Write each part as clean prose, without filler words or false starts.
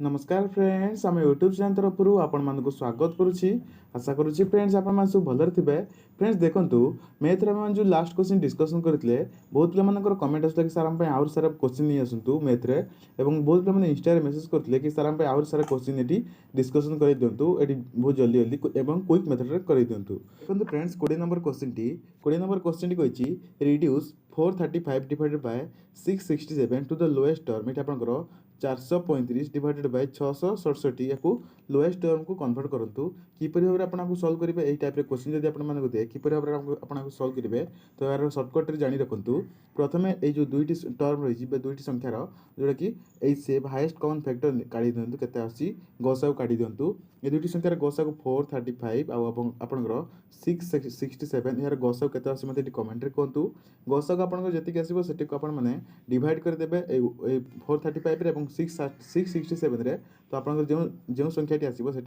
नमस्कार फ्रेंड्स, आम YouTube channel तरफ आपण स्वागत करुच्ची। आशा करुच्ची फ्रेंड्स आप सब भलर थे। फ्रेंड्स देखो मैथ आम जो लास्ट क्वेश्चन डिस्कसन करते बहुत पे कमेंट आसा कि सर आम आउर सारा क्वेश्चन नहीं आसतु मैथ्रे और बहुत पे इंस्टा मेसेज करते कि सर आम आउर सारा क्वेश्चन ये डिस्कसन कर दिंतु ये बहुत जल्दी जल्दी एवं क्विक मेथड कर दिंतु। देखो फ्रेंड्स 20 नंबर क्वेश्चन टी कही reduce 435 divided by 667 to the lowest term ये आपंकर 435 डिवाइडेड बाय 667 या लोएस्ट टर्म को कन्वर्ट करूँ किपर भाव में आपको सल्व करेंगे यही टाइप क्वेश्चन जब आपको दे किपर भाव में आपको सल्व करेंगे तो यार सर्टकट जानी रखु प्रथम ये दुईटी टर्म रही दुईटी संख्यार जोटा कि सेव हाएस्ट कमन फैक्टर काढ़ी दिंतु के गसागु काढ़ी दिंतु ये दुईटी संख्यार गसागु 435 आपंकर 667 यार गसागु के मत कमेंट कहतु गसागु आपको जी आसो से मैंने डिवाइड करदे 435 और 667 तो आप जो संख्याटी आसो से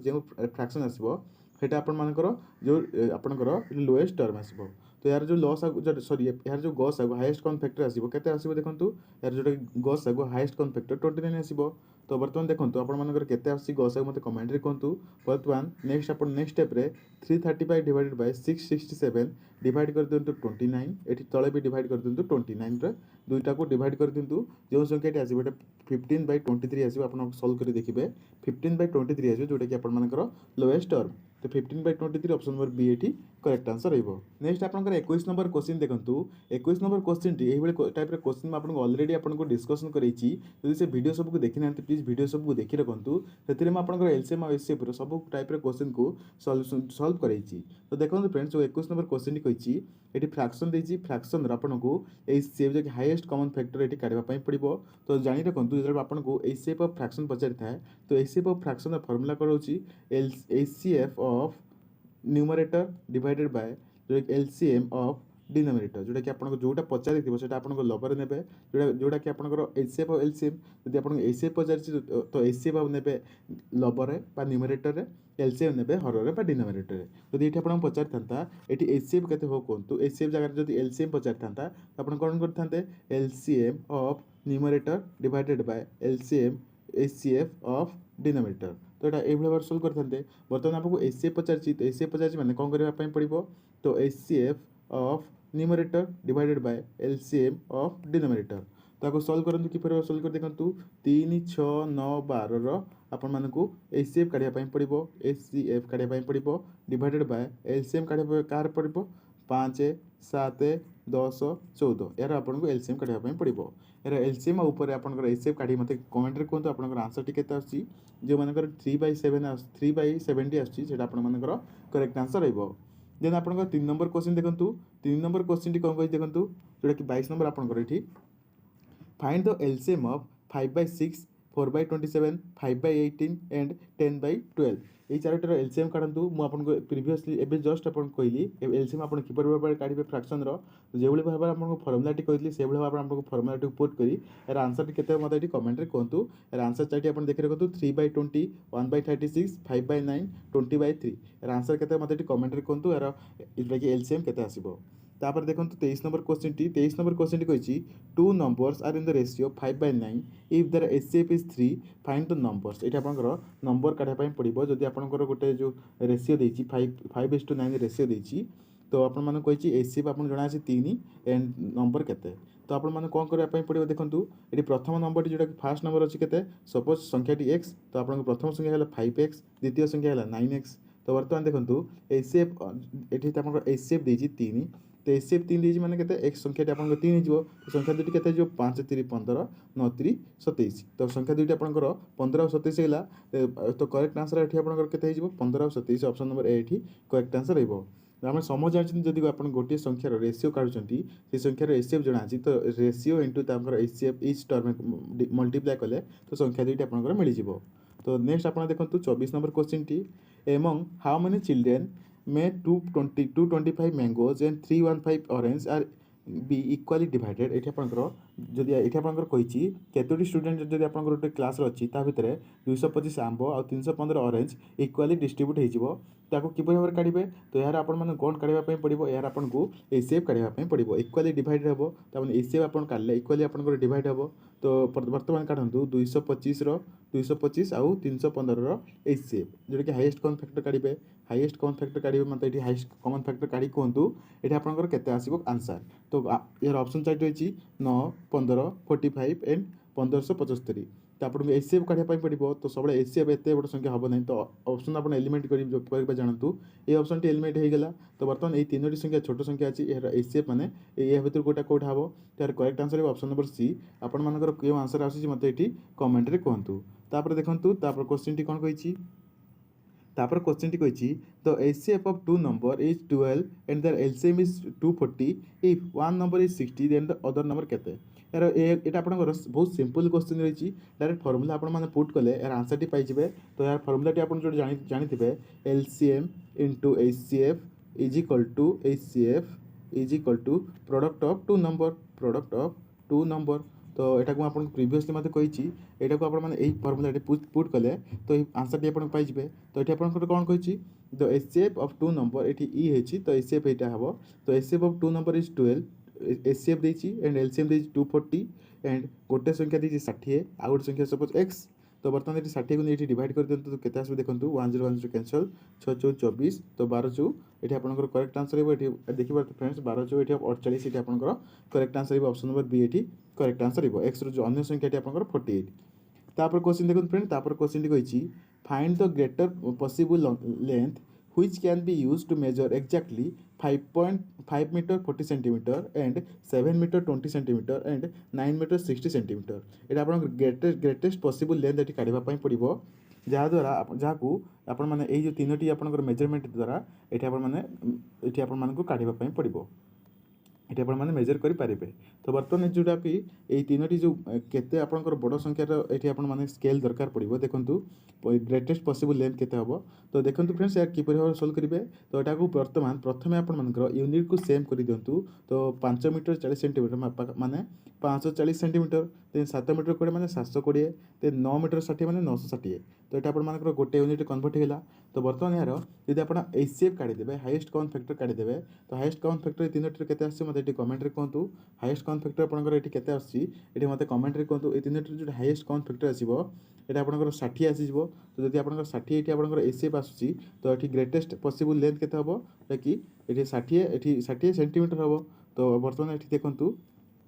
जो फ्रैक्शन आसो सेटा आपंकर जो आपंकर लोएस्ट टर्म आसो तो यार जो लॉस सॉरी यार जो गस आगो हाएस्ट कमन फैक्टर आसो के आसो देखो यार जो गस आगो हाएस्ट कमन फैक्टर 29 आसो तो बर्तमान देखो आपर के गस आगो मत कमेंट कहतु। बर्तमान नेक्स्ट आप next step 335 divided by 667 divide कर दिंतु 29 ये तले भी डिवाइड कर दिंतु 29 दुईटा को डिवाइड कर दिंतु जो संख्याटी आसो 15/23 आसो आप सल्व कर देखिए 15/23 आसो जोटा कि आपर लोएस्ट टर्म तो 15/23 ऑप्शन नंबर बी ये करेक्ट आंसर रहिबो। नेक्स्ट आपनकर 21 नंबर क्वेश्चन देखंतु 21 नंबर क्वेश्चन टी एही टाइप रे क्वेश्चन मैं आपनको ऑलरेडी आपनको डिस्कशन करैछि यदि से वीडियो सब को देखि नांति प्लीज वीडियो सब को देखि रखंतु सेतिरे मैं आपनकर एलसीएम और एचसीएफ रो सब टाइप रे क्वेश्चन को सॉल्व करैछि। तो देखंतु फ्रेंड्स जो 21 नंबर क्वेश्चन टी कहिछि एटी फ्रैक्शन देछि फ्रैक्शन आपनको ए सेव जो हाईएस्ट कॉमन फैक्टर एटी काढबा पई पड़िबो तो जानि रखंतु जब आपनको ए शेप ऑफ फ्रैक्शन पचारि थाए तो ए शेप ऑफ फ्रैक्शन फार्मूला कोन होछि HCF of numerator divided by जो एलसीएम ऑफ डिनोमिनेटर जोटा कि आपको जोटा पचारि से आपको लबर ने जोटा कि आपंकर एचसीएफ और एलसीएम जब आपको एचसीएफ पचारि तो एचसीएफ ने लबर न्यूमरेटर एलसीएम ने हर डिनोमिनेटर जब ये आपको पचारि था ये एचसीएफ के कहतु एचसीएफ जगह जब एलसीएम पचारि था तो आप कौन करते LCM of numerator divided bye LCM HCF of denominator तो ये भाव सल्व करते। बर्तमान आपको एचसीएफ पचारि तो एचसीएफ पचारि मैंने कौन करने पड़ो तो HCF of numerator divided bye LCM of denominator तो आपको सल्व करूँ कि सल्व कर देखो 3 6 9 12 आपण मानक एचसीएफ काढ़ापी पड़ो एचसीएफ काढ़ापी पड़ो डिवाइडेड बाय एलसीएम काढ़ा कार पड़ो 5 7 10 14 यार आपको एलसीएम काढ़ापी पड़ो यार एलसीएम ऊपर आपंकर एचसीएफ काढ़ी मत कमेंट कहतु आपंकर आंसर टी के जो मानकर 3/70 आसर करेक्ट आंसर रहिबो। देन आपंकर 3 नंबर क्वेश्चन देखंतु 3 नंबर क्वेश्चन टी कौन कही देखंतु जोटा कि 22 नंबर आपंकर एठी find the LCM of 5/6 4/27 5/18 and 10/12 ये चारोटर एलसीएम काढंतु मु आपनको प्रीवियसली एबे जस्ट आपन कहली एलसीएम आपन किपर भाव काढिबे फ्रैक्शन रो जेभଳି भाव आपनको फॉर्मूला टी कहली सेभଳି भाव आपनको फॉर्मूला टी पुट करी यार आंसर टी केते मते कमेंट रे कहंतु यार आंसर चार्ट आपन देखि रखतु 3/20 1/36 5/9 20/3 यार आंसर केते मते कमेंट रे कहंतु यार इजलाकि एलसीएम केते आसीबो। तापर देखो 23 नंबर क्वेश्चन टी कही 2 numbers are in the ratio 5/9 if their HCF is 3 find the numbers ये आपंकर नंबर काढ़ापी पड़ो जदि आपंकर गोटे जो रेशियो देछि 5:9 रेशियो देछि तो आपण माने कही एचसीएफ आपन जणा अछि 3 एंड नंबर केते तो आपण माने कोन करबा पड़ो देखंतु ये प्रथम नंबर जोटा कि फास्ट नंबर अछि केते सपोज संख्याटी x तो आपन प्रथम संख्या है 5x द्वितीय संख्या है 9x तो बर्तमान देखंतु एचसीएफ एठी आपन एचसीएफ देछि 3 तो एचसीएफ 3 दीजिए मैंने कहते एक संख्या आपको 3 हो तो संख्या दुटी के 5 3 15 9 3 27 तो संख्या दुटी आपंकर 15 और 27 है तो करेक्ट आंसर ये आपंकर के 15 और 27 option number A correct answer रहिबो। आम समझ जानते जब आप गोटे संख्यार रेशियो काढ़ुंट से संख्यार एचसीएफ जना अच्छी तो ratio into HCF each term multiply कले तो संख्या दुईटी आपंकर मिल जाव। तो नेक्स्ट आप देखो 24 नंबर क्वेश्चन टी among how many children may 225 mangoes and 315 orange are be equally divided ये आपंकर जदि ये आपंकर कही केतोटी स्टूडेंट जब आप गोटे क्लास अच्छी भितर 225 आंब आ 315 ऑरेंज इक्वाली डिस्ट्रीब्यूट हो किपर भाव में काढ़े तो यार आपने कौन काढ़ापी पड़ो यार आपको ए सेप काढ़ापी पड़ो इक्वाली डिवाइड हे तो ए सेप आप काढ़े इक्वाली आप डिवाइड हे तो बर्तमान काढ़ू 225 225 आउ 315 ए सेप जोटा कि हाईएस्ट कॉमन फैक्टर काढ़े हाईएस्ट कॉमन फैक्टर काढ़े मतलब ये हाईएस्ट कॉमन फैक्टर काढ़ी कहतु ये आपंकर केते आसो आंसर तो यार ऑप्शन 4 रही 9 15 45 एंड 1575 तो आपको एसीएफ काढ़ापी पड़ो तो सब एसीएफ एत बड़ संख्या हम ना तो ऑप्शन आप एलिमेंट कर जानतु ये ऑप्शन टी एलिमेंट होगा तो बर्तमान ये तीनोटी संख्या छोट संख्या अच्छी यार एसीएफ मैंने या भर गोटा कौटा हम यार करेक्ट आंसर है ऑप्शन नंबर सी आपर क्यों आंसर आसूँ मत ये कमेंट रे कहतु तापर देखंतु तापर क्वेश्चन टी कौन कही तापर क्वेश्चन टी कही the HCF of two number is 12 and their LCM is 240 if one number is 60 then the other number केते यार ये आप बहुत सिंपल क्वेश्चन रही डायरेक्ट फर्मुला आपने पुट कले यार आंसर टी पाइबे तो यार फर्मुला टी आप जो जानी LCM into HCF is equal to HCF is equal to product of two number तो यहाँ को आपको प्रिवियसली मत कही यहाँ को आपने फर्मुला पुट कले तो आंसर टी आप पाइबे तो ये आप कौन कही the HCF of two number ये ई है तो एचसीएफ यहाँ हम तो HCF of two number is 12 HCF देती एंड एलसीएम देती 240 एंड गोटे संख्या देती 60 आ गोटे संख्या सपोज एक्स तो बर्तमान ये 60 को ये डिवाइड कर दिखाँ तो केते आसो देखो 1010 कैंसल 6 चौ 24 तो 12 चौ ये आपंकर करेक्ट आंसर है देखिए फ्रेंड्स 12 चौ ये 48 ये आपंकर करेक्ट आंसर है ऑप्शन नंबर बी ये करेक्ट आंसर है एक्स जो अन्य संख्या ये आपंकर 48 तापर क्वेश्चन देखो फ्रेंड तापर क्वेश्चन कही find the greater possible length which can be used to measure exactly 5.5 meter 40 centimeter and 7 meter 20 centimeter and 9 meter 60 centimeter ये आप ग्रेटेस्ट पॉसिबल लेंथ ये काढ़ापी पड़ो जहाँद्वारा जहाँ आपण मैंने ये तीनोटी आपंकर मेजरमेंट द्वारा ये आपको काढ़ापी पड़ो ये आपने मेजर करेंगे तो बर्तमान जोटा कि ये तीनोटी जो केते आपंकर बड़ संख्यार ये आपने स्केल दरकार पड़ो देखो ग्रेटेस्ट पॉसिबल लेंथ केते हम तो देखो फ्रेंड्स यार किपर भाव सल्व करेंगे तो यहाँ को बर्तमान प्रथम आपर यूनिट को सेम कर दिंतु तो 5 मीटर 40 सेंटीमीटर माने 540 सेंटीमीटर देन 7 मीटर कोड़े मैंने 720 देन 9 मीटर 60 मैंने 960 तो ये आपर गोटे यूनिट कन्वर्ट होगा तो बर्तमान यार यदि आप एचसीएफ काढ़ीदेवे हाईएस्ट कॉमन फैक्टर काढ़ीदेवे तो हाईएस्ट कॉमन फैक्टर तीनोटी केते आसे मत ये कमेंट रे कहतु हाईएस्ट कॉमन फैक्टर आपंकर ये केते आसी ये मत कमेंट रे कहतु ये तीनोटी जो हाईएस्ट कॉमन फैक्टर आसीबो ये आपंकर 60 आसीबो तो जब आपंकर 60 ये आपंकर एचसीएफ आसूची तो ये ग्रेटेस्ट पॉसिबल लेंथ केते हबो कि ये 60 सेंटीमीटर हम तो बर्तमान ये देखूँ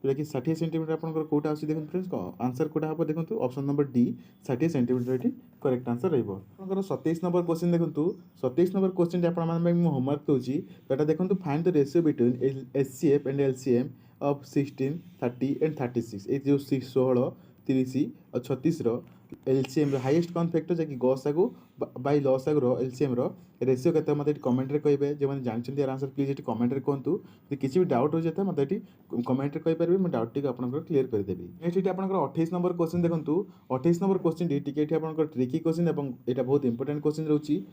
जोटा कि 60 सेंटीमीटर आपंकर कौटा आसी देखो फ्रेंड्स आंसर कौटा हम देखो ऑप्शन नंबर डी 60 सेंटीमीटर ये करेक्ट आंसर रहिबो आपंकर 27 नंबर क्वेश्चन देखो 27 नंबर क्वेश्चन आप होमवर्क दूसरी तो यहाँ देखो find the ratio between HCF and LCM of 16 30 and 36 ये जो 16 30 और 36 एलसीएम हाईएस्ट कॉमन फैक्टर जैसे गसागु बाय लसागु एलसीएम रेशियो के मतलब कमेंट रे कहे जो मैंने जानते यार आंसर प्लीज ये कमेंट रे कहतु किसी भी डाउट हो जाता है मतलब ये कमेंट रे कहीपर मैं डाउट टी आप क्लीयर करदेवी नेक्स्ट ये आप 28 नंबर क्वेश्चन देखो 28 नंबर क्वेश्चन टी आप ट्रिकी क्वेश्चन और यहाँ बहुत इंपोर्टेंट क्वेश्चन रोचे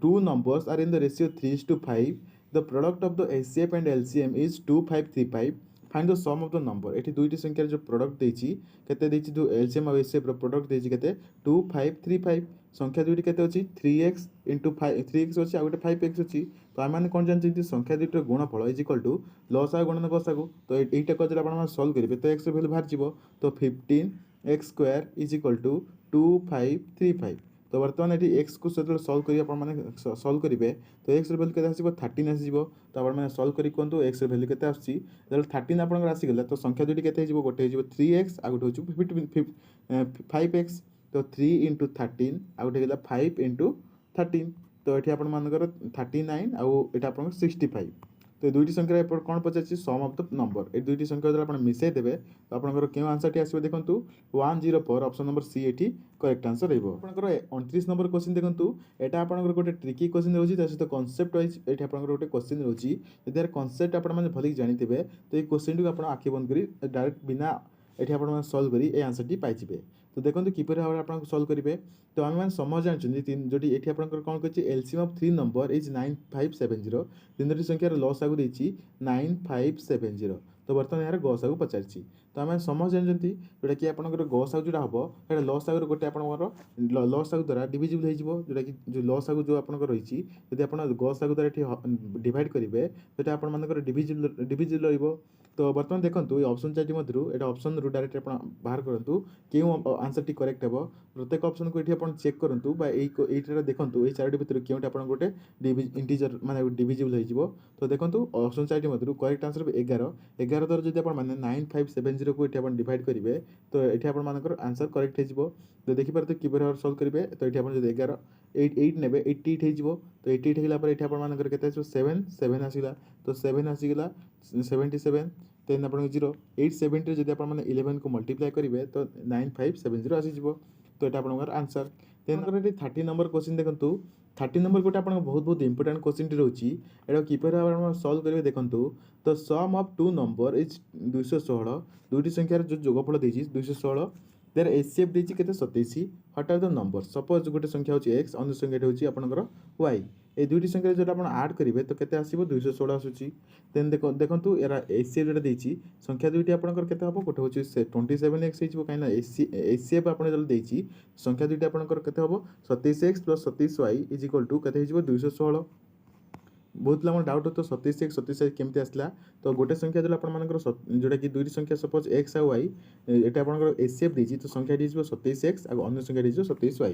two numbers are in the ratio 3:5 the product of the HCF and LCM is 2535 find the sum of the number ये दुईटी संख्यार जो प्रोडक्ट देती केते जो एलसीएम और एचसीएफ प्रोडक्ट देती केते 2535 संख्या दुईटी केते अछि 3x इंटू 3x अच्छी आ गोटे 5x अच्छी तो आम मैंने कौन जानते संख्या दुईटर गुणफल इज इक्वल टू लसा गुणन गसागु तो यहीटा को जब आप सल्व करेंगे तो एक्स भैल्यू बाहर जीव तो 15x² इज इक्वल टू 2535 तो बर्तमान ये एक्स को जो सल्व कर सल्व करेंगे तो एक्स भैल्यू के 13 आसो तो आप सल्व कर कहतु एक्स भैल्यू के आसी जो 13 आप आसीगला तो संख्या दुईटी के गोटे हो 3x आ गोटे हो 5x तो 3 इंटू 13 आ गोटे गला 5 इंटू 13 तो ये आपर 39 आउ ये आप 65 तो ये दुईटी संख्या कौन पचार सम ऑफ द नंबर ये दुईटी संख्या जो आप मिसई देवे तो आपंकर क्यों आंसर टी आसो देखो 104 ऑप्शन नंबर सी ये करेक्ट आंसर रहिबो आपंकर 29 नंबर क्वेश्चन देखो यहाँ आपंकर गोटे ट्रिकी क्वेश्चन रोची सहित कॉन्सेप्ट वाइज ये आपंकर गोटे क्वेश्चन रोची यदि कॉन्सेप्ट आप भल जानिथे तो ये क्वेश्चन को आप आखि बंद कर डायरेक्ट बिना ये आप सल्व कर ये आंसर टी पाइबे तो देखो किपर भाव आप सल्व करेंगे तो आम मैंने समझ जानते जो ये आप कौन कर एलसीएम ऑफ 3 नंबर इज 9570 तीनोटी संख्यार लस आगु 9570 तो बर्तमान यार गसागु पचारिछि तो आम समस्त जानते जोटा कि आपंकर गसागु जोटा हम से लसागु गोटे आपंकर लसागु द्वारा डिविजिबल हो जोटा कि जो लसागु जो आपंकर रही जब आप गसागु द्वारा डिवाइड करेंगे तो आप डिविजिबल रही तो बर्तमान देखो ये ऑप्शन चार्ट मध्य ये ऑप्शन रु डायरेक्ट आप बाहर करूँ क्यों आंसर टी करेक्ट हे प्रत्येक ऑप्शन को ये चेक करूँ ये देखो ये चारोटी भितर क्योंटे आप गोटे इंटीजर माने डिविजिबल हो तो देखो ऑप्शन चार्ट मध्य करेक्ट आंसर 11 द्वारा जब आप 9570 को ये डिवाइड करेंगे तो ये आप आंसर करेक्ट हो तो देखिए कि सल्व करेंगे तो ये आप 11 8 ने 88 हो तो 88 होगा ये आपंकर 7 7 आसला तो 7 आसीगला 77 देन आप 0 870 जब आप 11 को मल्टीप्लाई करेंगे तो 9570 आसीज तो ये आपंकर आंसर देन 30 नंबर क्वेश्चन देखो 30 नंबर गोटे आप बहुत बहुत इंपोर्टेंट क्वेश्चन रोचे ये किपर सल्व करेंगे देखो तो सम ऑफ टू नंबर इज 216 दुईटी संख्यार जो जोगफल देती 216 देर एचसीएफ देती के 27 हट आर द नंबर सपोज गोटे संख्या होची एक्स अन्य संख्या होची आपनकर वाई ए दुईटी संख्या जो आप आड करेंगे तो केते आसीबो 216 आसूची देन देखो यार एचसीएफ जोटा देती संख्या दुईटी आपनकर केते हबो गोटे होची 27x हिजबो काइना एचसीएफ आपन जो देती संख्या दुईटी आपनकर केते हबो 27x + 27y is equal to केते हिजबो 216 बहुत पिला डाउट हो तो 27x 27y केमती आसला तो गोटे संख्या जो आपर जोटा कि दुईटी संख्या सपोज एक्स आ वाई ये आपंकर एचसीएफ देती तो संख्या 27x और अन्य संख्या 27y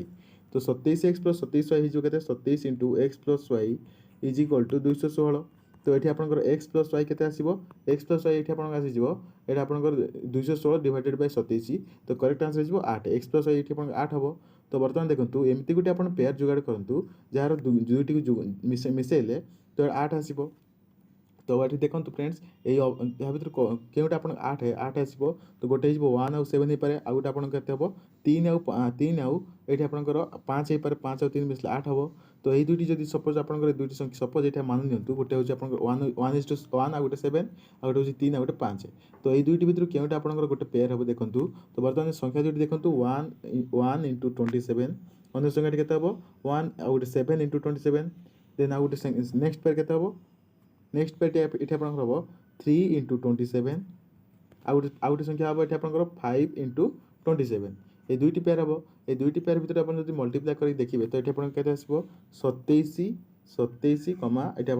तो 27x + 27y हो 27 into X plus Y is equal to 216 तो ये आपंकर एक्स प्लस वाई के आसो एक्स प्लस वाई ये आसीज ये आपंकर 216 डिवाइडेड बाय 27 तो करेक्ट आंसर हो 8 एक्स प्लस वाई ये 8 हम तो बर्तमान देखो एमती गोटे आप पेयर जोगाड़ करूँ जार दुईटी मिसेले तो 8 आसो तो ये देखो फ्रेंड्स या भर क्योंटे आप 8 आसो तो गोटे हो 1 आउ 7 हो पाए आ गोटे आप 3 आउ ये आपंकर 5 हो पाए 5 आउ 3 मिसले 8 हम तो यही दुईटी जब सपोज आप दुईटी सपोज ये मान नि गोटे हूँ आप 1:1 आ गोटे 7 आ गोटे 3 आ गोटे 5 तो यही दुईटी भर क्योंटे आप गोटे पेयर हम देखो तो बर्तमान संख्या दुईटी देखो 1 इंटू 27 अन्य संख्या के 1 आ गोटे 7 इंटू 27 देन आ गोटे नेक्स्ट पेयर के नेक्स्ट पेयर ये हम 3 इंटू 27 आ गोटे संख्या हम ये आप 5 इंटू 27 ये दुईटी पेयर हम ये दुईटी पेयर भर आप मल्टीप्लाई कर देखिए तो ये आप आसो 27 कमा ये आप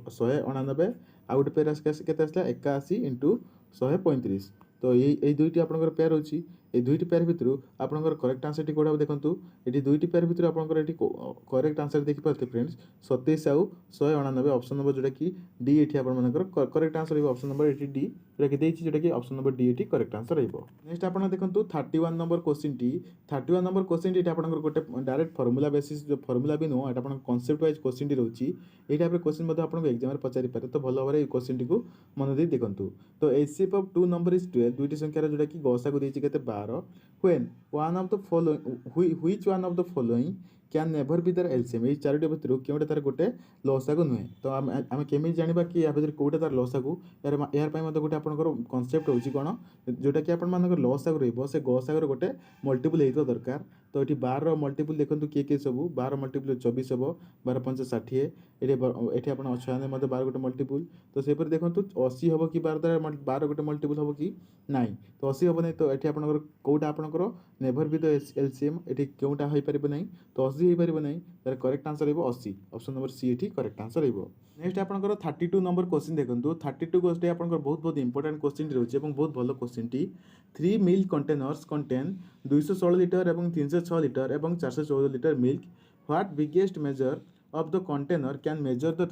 189 आ गोटे पेयर के 81 इंटू 135 तो ये दुईटी आपंकर पेयर होची ये दुईटी पेयर भितर आपंकर करेक्ट आंसर टी कोड़ा देखो ये दुईटी पेयर भितर आपंकर ये करेक्ट आंसर देखिए फ्रेंड्स 27 आउ 189 ऑप्शन नंबर जोटा कि डी ये आपंकर करेक्ट आंसर ऑप्शन नंबर ये डी जोटा कि देछि जोटा कि ऑप्शन नंबर डी ये करेक्ट आंसर रहिबो नेक्स्ट आपन देखो 31 number question T 31 number question T आपंकर गोटे डायरेक्ट फॉर्मूला बेसिस जो फॉर्मूला भी नो एटा आपन कांसेप्ट वाइज क्वेश्चन टी रहउची एई टाइप क्वेश्चन मध्ये आपन एग्जाम रे पचारि पारे तो भलो भाबरे क्वेश्चन टी को मन दे देखंतु तो HCF of two number is 12 दुईटी संख्या जोटा कि गसा को देछि केते 12 when one of the following which one of the following can never be their LCM ये चारोटी भितर क्योंटे तार गोटे लसागु नुहे तो आम केमी जाना कि या भर कौटे तार लसागु यार गोटे आपंकर कनसेप्ट होची कौन जोटा कि आप लसागु रही से गसागर गोटे मल्टीपल हो दरकार तो ये 12 मल्टीपल देखो किए सब 12 मल्टीपल 24 हम 12 5 60 ये आप 96 मत 12 गोटे मल्टीपल तो सेपरी देखो 80 हम कि 12 गोटे मल्टीपल हम कि ना तो 80 हम नहीं तो ये आपंकर कौटा आपंकर नेभर बी द एलसीएम ये क्योंटा हो पार ना तो 80 हो पार ना तार करेक्ट आंसर हो 80 ऑप्शन नंबर सी ये करेक्ट आंसर हो नेक्स्ट आपंकर 32 नंबर क्वेश्चन देखो 32 क्वेश्चन आपंकर बहुत बहुत इंपोर्टेंट क्वेश्चन रोचे बहुत भल question T 3 milk containers contain 216 litre और 306 लिटर और 414 litre milk what biggest measure of the container can measure the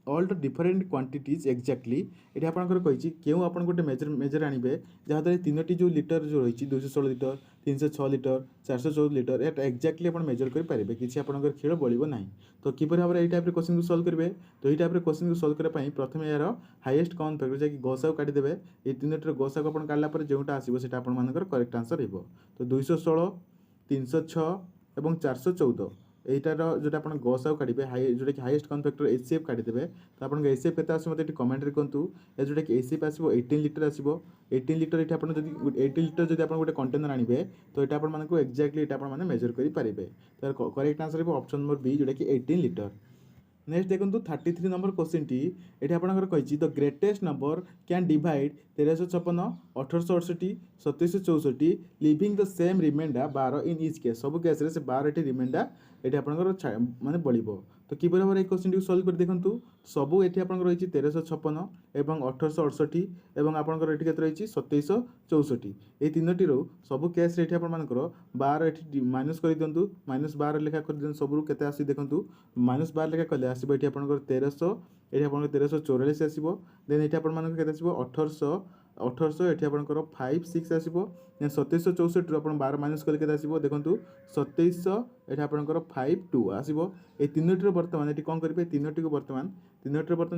all the different quantities exactly ये आपंकर कही क्यों आप गोटे मेजर आने जहाँद्वारा तीनो जो लिटर जो रही 216 लिटर 306 लिटर 414 लिटर ये एक्जाक्टली आप मेजर करेंगे किसी आपंकर खेल बढ़ो ना तो किपर भाव में ये टाइप क्वेश्चन को सल्व करेंगे तो यही टाइप क्वेश्चन को सल्व करने प्रथम यार हाईएस्ट कॉमन फैक्टर जैसे गसा को काटिदेवे ये तीनोटर गसा को काटला जोटा आसो से करेक्ट आंसर हो तो 216 306 और 414 यहीटार जोटा आप गसा काटे हाई जोटा कि हाईएस्ट कॉमन फैक्टर एचसीएफ काटिदेवे तो आप एचसीएफ के मतलब कमेंट कहतु जोटा कि एचसीएफ आसो 18 लिटर आसो 18 लिटर ये 18 लिटर जब आप गोटे कंटेनर आने तो ये आपको एक्जाक्टली ये मेजर करेंगे तो करेक्ट आंसर हो ऑप्शन नंबर बी जोटा कि 18 लिटर नेक्स्ट देखो 33 नंबर क्वेश्चन टी ये आपंकर कही the greatest number can divide 1356 1868 2764 leaving the same remainder 12 in each case सब केस से 12 रिमाइंडर ये आपंकर माने बढ़ तो किपर भाव क्वेश्चन टी सल्व कर देखूँ सबू ये आपंकर रही 1356 एवं 1868 एवं आपंकर ये रही 2764 ये तीनो सब केस ये आपर 12 ये माइनस कर दिंतु -12 लेखा कर दिखाँ सबू के आस देखूँ -12 लेखा कले आसो ये आपंकर 1300 ये आप 1344 आसो देन ये आपके आसो 1800 ये आपंकर 56 आसो देन 2764 आप 12 माइनस कले के आसो देखूँ 2700 ये आपंकर 52 आसो ये तीनो बर्तमान ये कौन करेंगे तीनो को बर्तमान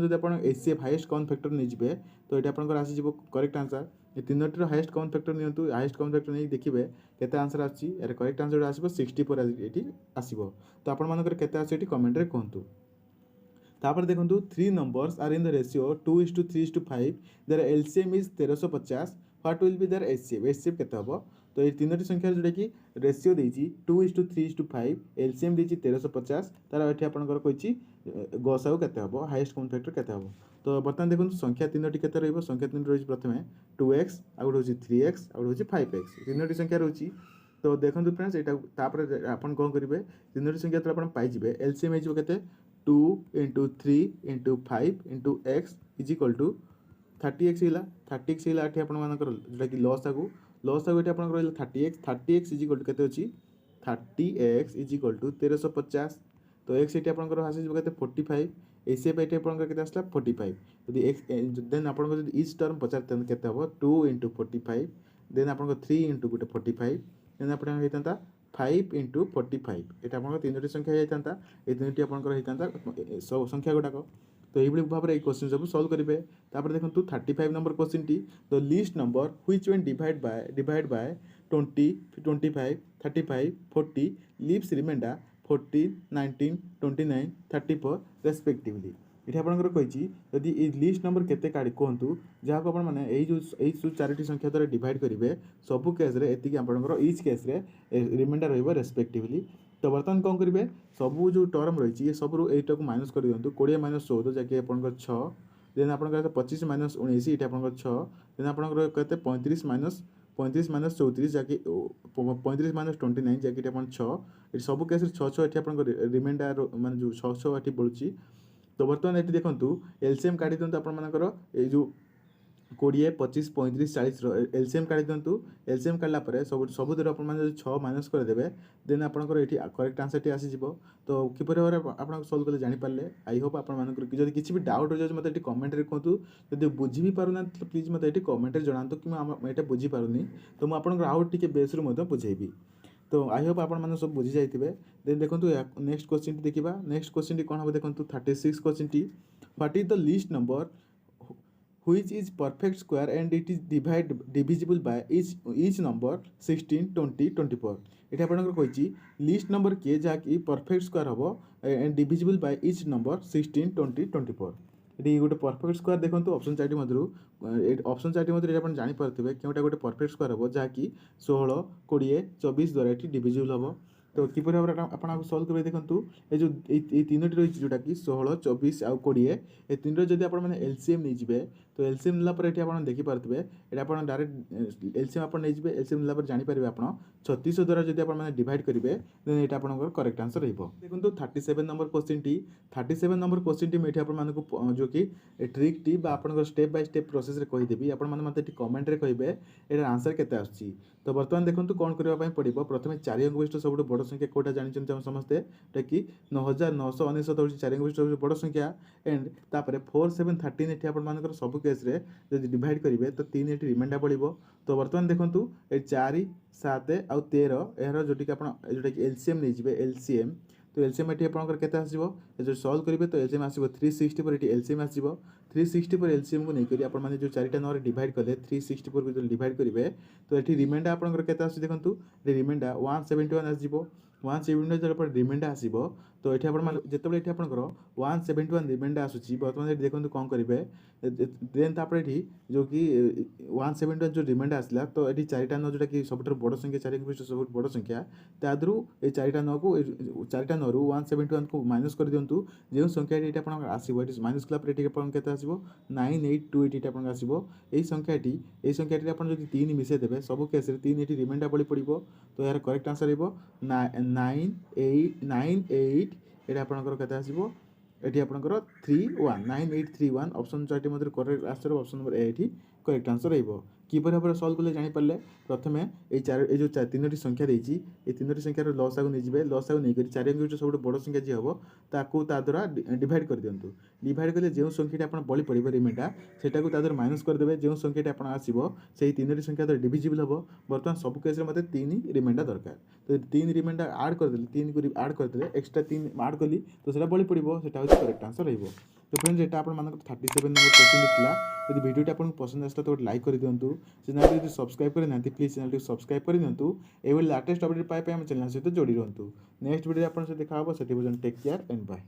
जब आप एसीएफ हाईएस्ट कॉमन फैक्टर नहीं जाए तो ये आपंकर आसीज करेक्ट आंसर ये तीनो हाईएस्ट कॉमन फैक्टर नियंतु हाईएस्ट कॉमन फैक्टर नहीं देखिए केते आंसर आसी यार करेक्ट आंसर आसो 64 ये आसो तो आपण केते आसो ये कमेंट रे कहतु तापर देखो 3 numbers are in the ratio 2:3:5 their LCM is 1350 what will be their HCF केते हबो तो ये तीनोटी संख्या जोटा कि रेशियो देछि 2:3:5 एलसीएम देछि 1350 तार एठी आपनकर कहिछि गसाउ केते हबो हाईएस्ट कॉमन फैक्टर केते हबो तो बर्तमान देखो संख्या तीनोटी केते रहइबो संख्या तीनोटी रहि प्रथमे 2x आ गुड होछि 3x आ गुड होछि 5x तीनोटी संख्या रहछि तो देखो फ्रेंड्स एटा तापर आपन कोन करिवे तीनोटी संख्या तो आपन पाइ जिवे एलसीएम हेजिबो केते 2 into 3 into 5 into x is equal to 30x हिला 30x हिला एठी आपण मानकर जोटा कि लॉस आगु एठी आपण रहला 30x is equal to केते अछि 30x is equal to 1350 तो x एठी आपण आसी जब केते 45 एसे पे एठी आपण केते आसला 45 यदि x देन आपण जदि इच टर्म पचारते केते हबो 2 into 45 देन आपण 3 into गुटे 45 देन आपण हेतंता 5 into 45 ये आप तीनो संख्या होता ये तीन आपंकर होता सब संख्या गुड़ाक तो ये भाव में क्वेश्चन सब सल्व करेंगे तापर देखो 35 नंबर क्वेश्चन टी the least number which when divide by 20 25 35 40 leaves remainder 14 19 29 34 respectively ये आपंकर कही जदि ये लिस्ट नंबर केते काढ़ी कहतु जहाँ को जो चारोटी संख्या द्वारा डिवाइड करेंगे सबू केस्रे एति आपंकर इच केस्रे रिमाइंडर रही रेस्पेक्टिवली तो बर्तमान कौन करेंगे सबू जो टर्म रही है सब यटा को माइनस कर दिखाँ 20 - 14 जैसे आपंकर 6 देन आप 25 - 19 ये आपंकर 6 देन आपंकर कहते 35 - 34 जैसे 35 - 29 जैसे आप 6 ये सब केस 6 ये आप रिमाइंडर मान जो 6 ये बढ़ुची तो बर्तमान ये देखूँ एलसीएम काढ़ी दिखाँ आपर जो 20 25 35 40 एलसीएम काढ़ी दिखाँ एलसीएम काढ़ला सब सबुद आप 6 माइनस करदे देन आपंकर ये करेक्ट आंसर टी आसीज तो किपर भाव आप सल्व कले जानीपारे आई होप आपंकर जब किसी भी डाउट रही मतलब ये कमेंट रे कहतु जब बुझी भी पारना तो प्लीज मतलब ये कमेंट रे जनातु कि मैं बुझीपारूनी तो मुझे आउ टे बेस्रु बुझेबी तो आई होप आप सब बुझी जाइए देन देखो नेक्स्ट क्वेश्चन टी देखा नेक्स्ट क्वेश्चन टी कौन हम देखो 36 question T what is the least number which is perfect square and it is divisible by each number 16 20 24 ये आपंकर कही लिस्ट नंबर किए जहाँकि परफेक्ट स्क्वायर हम and divisible by etch number 16 20 24 ये गोटे परफेक्ट स्क्वायर देखो ऑप्शन 4 मध्य ऑप्शन 4 मध्य आप जानीपारे क्योंटा गोटे परफेक्ट स्क्वायर हम जहाँकि 16 20 24 द्वारा ये डिविजिबल हम तो किपर भाव आप सल्व कर देखूँ ये जो तीनो रही जोटा कि 16 24 आउ 20 ये तीन जब आप एलसीएम नहीं जाए तो एलसीएम नेला ये आप देखिपारे ये आप डायरेक्ट एलसीएम आप नहीं जाए एलसीएम नेला जानीपारे आप 36 द्वारा जब आप डिवाइड करेंगे देन ये आपंकर करेक्ट आंसर देखो 37 number question T 37 number question T मुझे आपको जो कि ट्रिक टी आपंकर स्टेप बाय स्टेप प्रोसेस कहीदेवी आप कमेंट रे कहे यार आंसर केते आछी तो बर्तमान देखो कौन करने पड़ो प्रथम 4 अंक विशिष्ट सब बड़ संख्या कौटा जानते हम समस्ते कि 9999 हूँ 4 अंक विशिष्ट बड़ संख्या एंड तापर 4713 ये आपर सब केस्रे जब डिवाइड करेंगे तो 3 ये रिमाइंडर बढ़ो तो बर्तमान देखूँ ये 4 7 आउ 13 यार जोटा कि एलसीएम नहीं जाए एलसीएम तो एलसीएम ये आपंकर केते आसो जो सल्व करेंगे तो एलसीएम आसो 360 पर ये एलसीएम आसो 360 पर एलसीएम को नहीं आप जो 4टा नंबर डिवाइड कले 360 पर जो डिवाइड करेंगे तो ये रिमाइंडर आपंकर केते आसो देखूँ ये रिमाइंडर 171 आसो 171 रिमाइंडर आसीबो तो एठी आपण मान जेतेबेले एठी आपनकर 171 रिमाइंडर आसुची बर्तमान एठी देखंतु कोन करिवे देन तापर एठी जो कि 171 जो रिमाइंडर आसला तो एठी चारिटा न जोटा कि सबटर बड़ संख्या 4 के सबट बड़ संख्या तादरु ए चारिटा न को चारिटा न रु 171 को माइनस कर दियंतु जे संख्या एठी आपण आसीबो एठी माइनस कला पर एठी आपण केते आसीबो 982 एठी आपण आसीबो एई संख्याटी आपण जदि 3 मिसे देबे सब केस रे 3 एठी रिमाइंडर बळी पड़िबो तो यार करेक्ट आंसर हेबो 98 एटा आपनकर केते आसीबो एठी आपनकर 31 9831 option 4 T Madhur correct answer option number A एठी करेक्ट आंसर हेबो किपर भाବରେ सॉल्व कले जानि पारले प्रथमे ए जो तीनोटी संख्या देछि ए तीनोटी संख्या रो लॉस आगु नै जिवे लॉस आगु नै करी चारि अंक जो सब बड़ संख्या जे हबो ताकू ता द्वारा डिवाइड कर दियंतु डिवाइड कले जे संख्याटी आपण बळी पड़िबो रिमाइंडर सेटा को ता द्वारा माइनस कर देबे जे संख्याटी आपण आसीबो सेही तीनोटी संख्या द्वारा डिविजिबल हबो बर्तमान सब केस रे मते 3 रिमाइंडर दरकार तो 3 रिमाइंडर ऐड कर देले 3 को ऐड कर देले एक्स्ट्रा 3 ऐड कली तो सेटा बळी पड़िबो सेटा होछि करेक्ट आंसर रहइबो तो फ्रेंड्स एटा आपण मानक 37 नंबर क्वेश्चन दिखला यदि वीडियोटी आपको पसंद आसला तो लाइक कर दियंतु चैनल यदि सब्सक्राइब कर नांती प्लीज चैनल को सब्सक्राइब कर दियंतु एवं लेटेस्ट अपडेट पाए हम चैनल सहित जोड़ी रहंतु नेक्स्ट वीडियो आपन से देखा हो सेठी टेक केयर एंड बाय।